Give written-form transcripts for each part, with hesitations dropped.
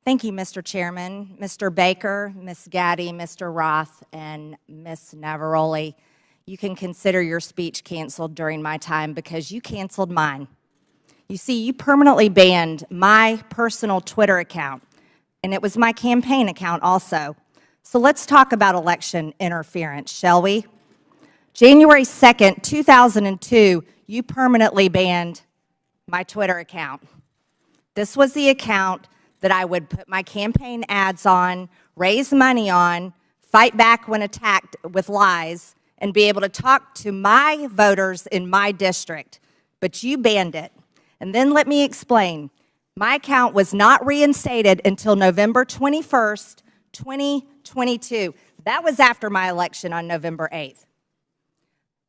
Thank you, Mr. Chairman, Mr. Baker, Ms. Gaddy, Mr. Roth, and Ms. Navaroli. You can consider your speech canceled during my time because you canceled mine. You see, you permanently banned my personal Twitter account, and it was my campaign account also. So let's talk about election interference, shall we? January 2nd, 2002, you permanently banned my Twitter account. This was the account that I would put my campaign ads on, raise money on, fight back when attacked with lies, and be able to talk to my voters in my district. But you banned it. And then let me explain. My account was not reinstated until November 21st, 2022. That was after my election on November 8th.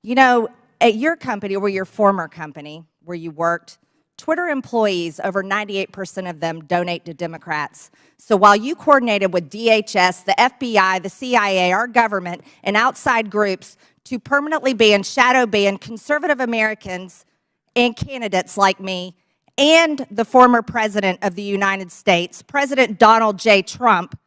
You know, at your company, or your former company where you worked, Twitter employees, over 98% of them donate to Democrats. So while you coordinated with DHS, the FBI, the CIA, our government, and outside groups to permanently ban, shadow ban conservative Americans and candidates like me and the former president of the United States, President Donald J. Trump,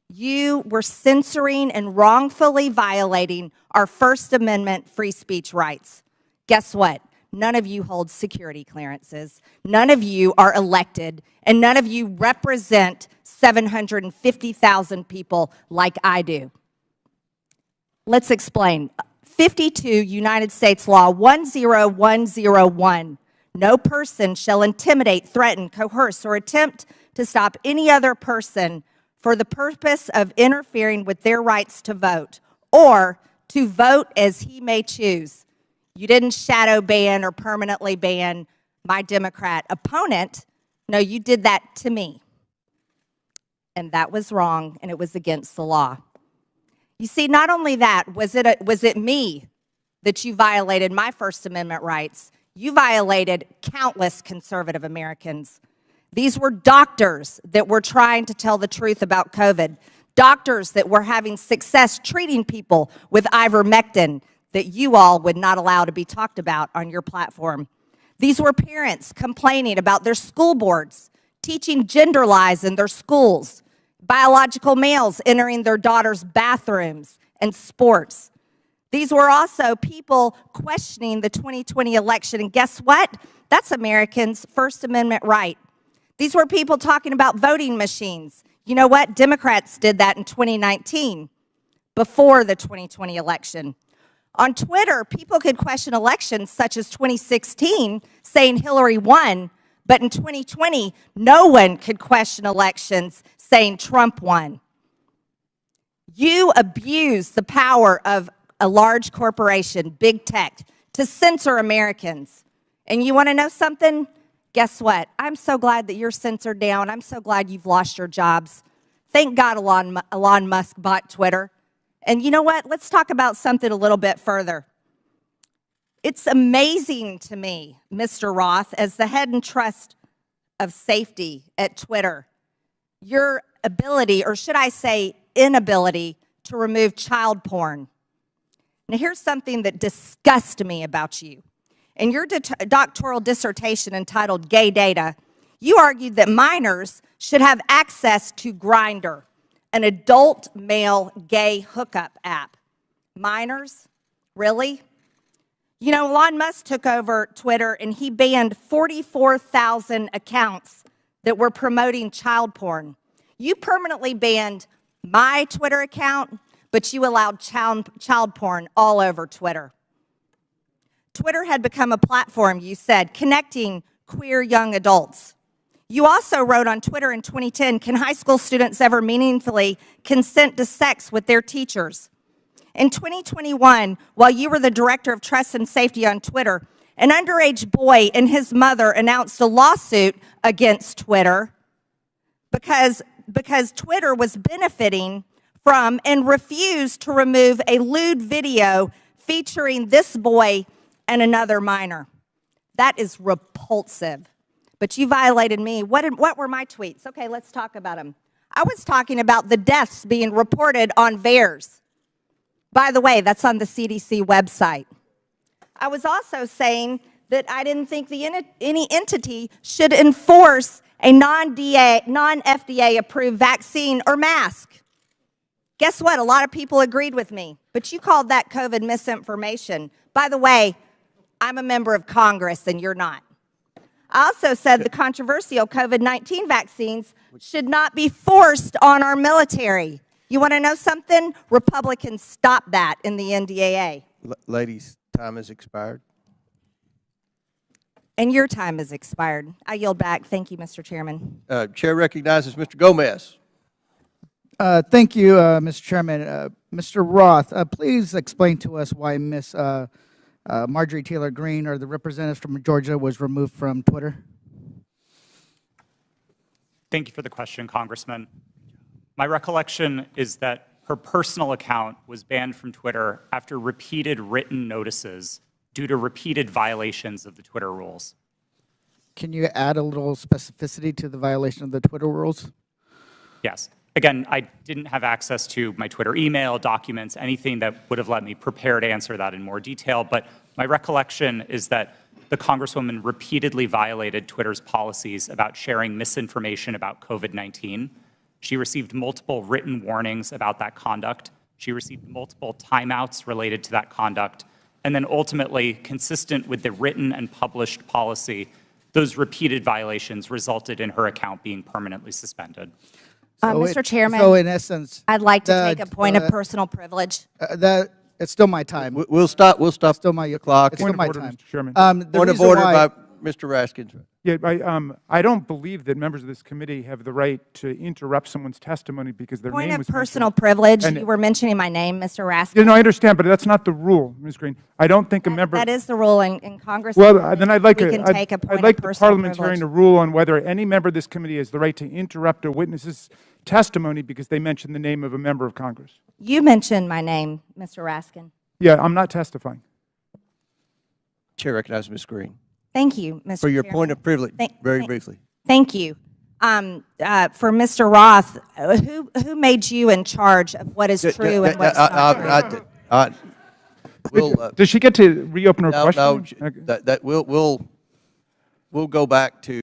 you were censoring and wrongfully violating our First Amendment free speech rights. Guess what? None of you hold security clearances. None of you are elected, and none of you represent 750,000 people like I do. Let's explain. 52 United States Law 10101. No person shall intimidate, threaten, coerce, or attempt to stop any other person for the purpose of interfering with their rights to vote, or to vote as he may choose. You didn't shadow ban or permanently ban my Democrat opponent. No, you did that to me. And that was wrong, and it was against the law. You see, not only that, was it me that you violated my First Amendment rights, you violated countless conservative Americans. These were doctors that were trying to tell the truth about COVID, doctors that were having success treating people with ivermectin that you all would not allow to be talked about on your platform. These were parents complaining about their school boards, teaching gender lies in their schools, biological males entering their daughters' bathrooms and sports. These were also people questioning the 2020 election, and guess what? That's Americans' First Amendment right. These were people talking about voting machines. You know what? Democrats did that in 2019, before the 2020 election. On Twitter, people could question elections such as 2016, saying Hillary won, but in 2020, no one could question elections saying Trump won. You abuse the power of a large corporation, big tech, to censor Americans. And you want to know something? Guess what? I'm so glad that you're censored down. I'm so glad you've lost your jobs. Thank God Elon Musk bought Twitter. And you know what? Let's talk about something a little bit further. It's amazing to me, Mr. Roth, as the head and trust of safety at Twitter, your ability, or should I say inability, to remove child porn. Now, here's something that disgusts me about you. In your doctoral dissertation entitled Gay Data, you argued that minors should have access to Grindr, an adult male gay hookup app. Minors? Really? You know, Elon Musk took over Twitter and he banned 44,000 accounts that were promoting child porn. You permanently banned my Twitter account, but you allowed child porn all over Twitter. Twitter had become a platform, you said, connecting queer young adults. You also wrote on Twitter in 2010, can high school students ever meaningfully consent to sex with their teachers? In 2021, while you were the director of trust and safety on Twitter, an underage boy and his mother announced a lawsuit against Twitter because Twitter was benefiting from and refused to remove a lewd video featuring this boy and another minor. That is repulsive. But you violated me. What were my tweets? Okay, let's talk about them. I was talking about the deaths being reported on VAERS. By the way, that's on the CDC website. I was also saying that I didn't think any entity should enforce a non-FDA approved vaccine or mask. Guess what? A lot of people agreed with me, but you called that COVID misinformation. By the way, I'm a member of Congress and you're not. I also said the controversial COVID-19 vaccines should not be forced on our military. You want to know something? Republicans stopped that in the NDAA. Ladies, time has expired. And your time has expired. I yield back. Thank you, Mr. Chairman. Chair recognizes Mr. Gomez. Thank you, Mr. Chairman. Mr. Roth, please explain to us why Ms. Marjorie Taylor Greene, or the representative from Georgia, was removed from Twitter. Thank you for the question, Congressman. My recollection is that her personal account was banned from Twitter after repeated written notices due to repeated violations of the Twitter rules. Can you add a little specificity to the violation of the Twitter rules? Yes. Again, I didn't have access to my Twitter email, documents, anything that would have let me prepare to answer that in more detail, but my recollection is that the Congresswoman repeatedly violated Twitter's policies about sharing misinformation about COVID-19. She received multiple written warnings about that conduct. She received multiple timeouts related to that conduct. And then ultimately, consistent with the written and published policy, those repeated violations resulted in her account being permanently suspended. Mr. Chairman, so in essence, I'd like to take a point of personal privilege. It's still my time. We'll stop. It's still my clock. It's still my order, time. Mr. Chairman. Point of order by Mr. Raskins. Yeah, I don't believe that members of this committee have the right to interrupt someone's testimony because their Point name of was personal mentioned. privilege. And- You were mentioning my name, Mr. Raskin. Yeah, no, I understand, but that's not the rule, Ms. Greene. I don't think a member. That is the rule in Congress. Well, then I'd like we can take a point I'd like of the personal parliamentarian privilege. to rule on whether any member of this committee has the right to interrupt a witness's testimony because they mentioned the name of a member of Congress. You mentioned my name, Mr. Raskin. Yeah, I'm not testifying. Chair recognizes Ms. Greene. Thank you, Mr. For your Chairman. point of privilege, very briefly. Thank you. For Mr. Roth, who made you in charge of what is true and what's not true? We'll, Does she get to reopen her question? no, we'll go back to.